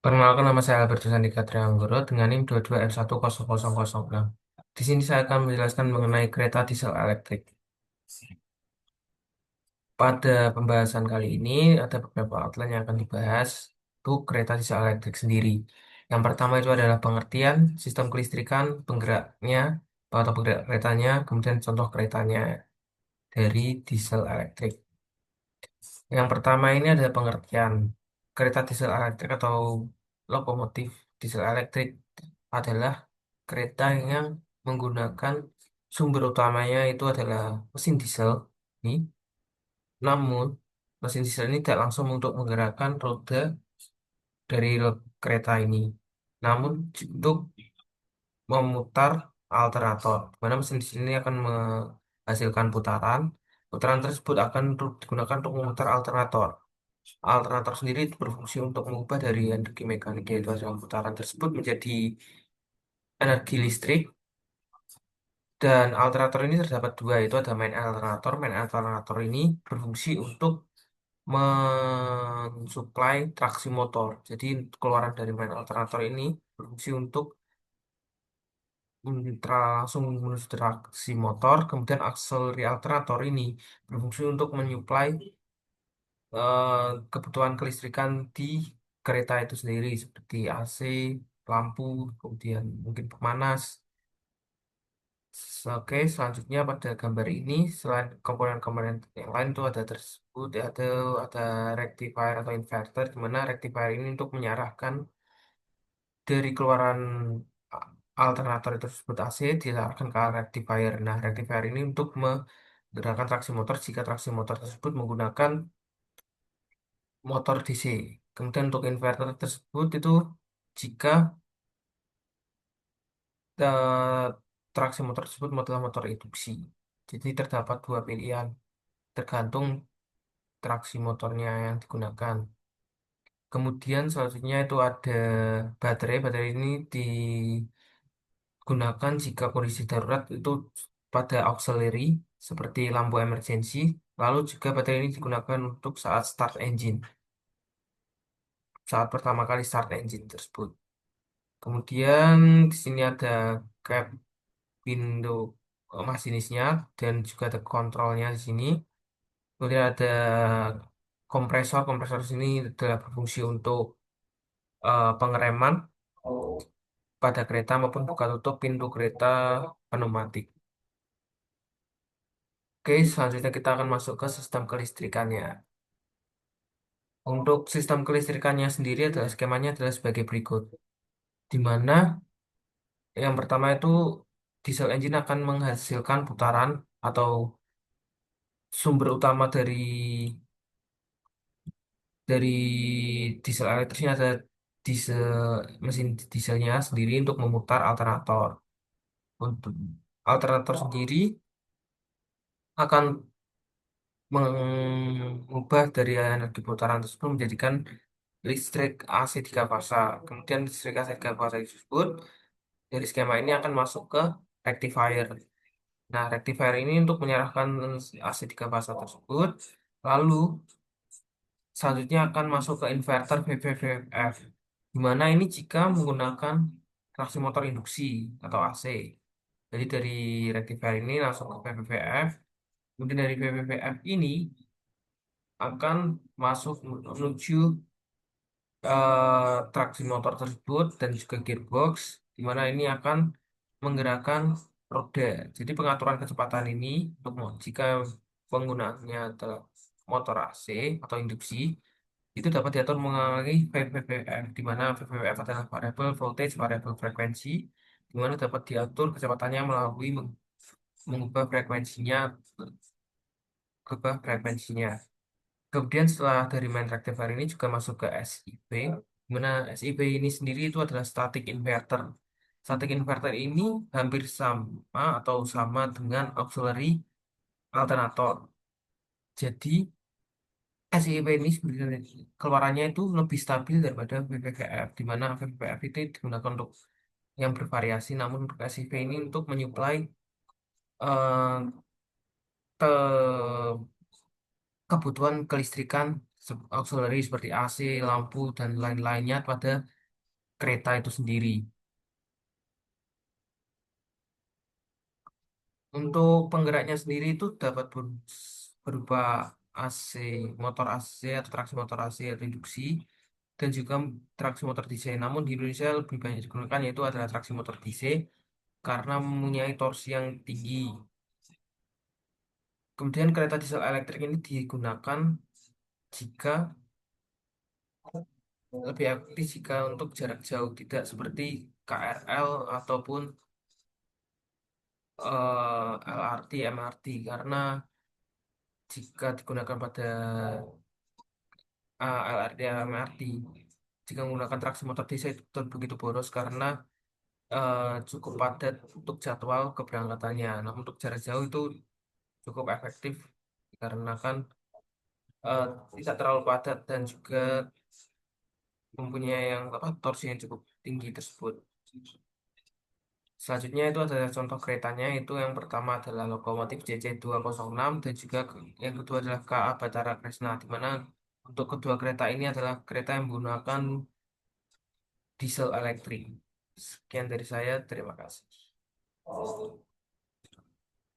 Perkenalkan nama saya Alberto Sandika Trianggoro dengan NIM 22F10006. Di sini saya akan menjelaskan mengenai kereta diesel elektrik. Pada pembahasan kali ini ada beberapa outline yang akan dibahas untuk kereta diesel elektrik sendiri. Yang pertama itu adalah pengertian sistem kelistrikan, penggeraknya, atau penggerak keretanya, kemudian contoh keretanya dari diesel elektrik. Yang pertama ini adalah pengertian kereta diesel elektrik atau lokomotif diesel elektrik adalah kereta yang menggunakan sumber utamanya itu adalah mesin diesel. Ini, namun mesin diesel ini tidak langsung untuk menggerakkan roda dari kereta ini, namun untuk memutar alternator, di mana mesin diesel ini akan menghasilkan putaran. Putaran tersebut akan digunakan untuk memutar alternator. Alternator sendiri berfungsi untuk mengubah dari energi mekanik yaitu hasil putaran tersebut menjadi energi listrik. Dan alternator ini terdapat dua, yaitu ada main alternator. Main alternator ini berfungsi untuk mensuplai traksi motor. Jadi keluaran dari main alternator ini berfungsi untuk langsung menuju traksi motor. Kemudian auxiliary alternator ini berfungsi untuk menyuplai eh, kebutuhan kelistrikan di kereta itu sendiri seperti AC, lampu, kemudian mungkin pemanas. Oke, selanjutnya pada gambar ini selain komponen-komponen yang lain itu ada tersebut ada rectifier atau inverter, di mana rectifier ini untuk menyarahkan dari keluaran a- alternator itu tersebut AC diarahkan ke rectifier. Nah, rectifier ini untuk menggerakkan traksi motor jika traksi motor tersebut menggunakan motor DC. Kemudian untuk inverter tersebut itu jika eh, traksi motor tersebut adalah motor induksi. Jadi terdapat dua pilihan tergantung traksi motornya yang digunakan. Kemudian selanjutnya itu ada baterai. Baterai ini digunakan jika kondisi darurat itu pada auxiliary seperti lampu emergency. Lalu juga baterai ini digunakan untuk saat start engine, saat pertama kali start engine tersebut. Kemudian di sini ada cap window masinisnya dan juga ada kontrolnya di sini. Kemudian ada kompresor. Kompresor di sini adalah berfungsi untuk pengereman pada kereta maupun buka tutup pintu kereta pneumatik. Oke, selanjutnya kita akan masuk ke sistem kelistrikannya. Untuk sistem kelistrikannya sendiri adalah skemanya adalah sebagai berikut. Di mana yang pertama itu diesel engine akan menghasilkan putaran atau sumber utama dari diesel elektrisnya ada diesel mesin dieselnya sendiri untuk memutar alternator. Untuk alternator sendiri akan mengubah dari energi putaran tersebut menjadikan listrik AC 3 fasa. Kemudian listrik AC 3 fasa tersebut dari skema ini akan masuk ke rectifier. Nah, rectifier ini untuk menyerahkan AC 3 fasa tersebut. Lalu selanjutnya akan masuk ke inverter VVVF. Di mana ini jika menggunakan traksi motor induksi atau AC. Jadi dari rectifier ini langsung ke VVVF. Kemudian dari VVVF ini akan masuk menuju traksi motor tersebut dan juga gearbox, di mana ini akan menggerakkan roda. Jadi pengaturan kecepatan ini untuk jika penggunaannya adalah motor AC atau induksi, itu dapat diatur melalui VVVF, di mana VVVF adalah variable voltage, variable frekuensi, di mana dapat diatur kecepatannya melalui mengubah frekuensinya, frekuensinya. Kemudian setelah dari main rectifier ini juga masuk ke SIP, di mana SIP ini sendiri itu adalah static inverter. Static inverter ini hampir sama atau sama dengan auxiliary alternator. Jadi SIP ini sebenarnya keluarannya itu lebih stabil daripada VVVF, di mana VVVF itu digunakan untuk yang bervariasi, namun untuk SIP ini untuk menyuplai eh, ke kebutuhan kelistrikan auxiliary seperti AC, lampu, dan lain-lainnya pada kereta itu sendiri. Untuk penggeraknya sendiri itu dapat berupa AC, motor AC atau traksi motor AC reduksi, dan juga traksi motor DC. Namun di Indonesia lebih banyak digunakan yaitu adalah traksi motor DC karena mempunyai torsi yang tinggi. Kemudian kereta diesel elektrik ini digunakan jika lebih aktif jika untuk jarak jauh, tidak seperti KRL ataupun LRT, MRT, karena jika digunakan pada LRT, MRT, jika menggunakan traksi motor diesel itu begitu boros karena eh, cukup padat untuk jadwal keberangkatannya. Namun untuk jarak jauh itu cukup efektif dikarenakan eh, tidak terlalu padat dan juga mempunyai yang apa torsi yang cukup tinggi tersebut. Selanjutnya itu adalah contoh keretanya, itu yang pertama adalah lokomotif JC206 dan juga yang kedua adalah KA Batara Kresna, di mana untuk kedua kereta ini adalah kereta yang menggunakan diesel elektrik. Sekian dari saya, terima kasih.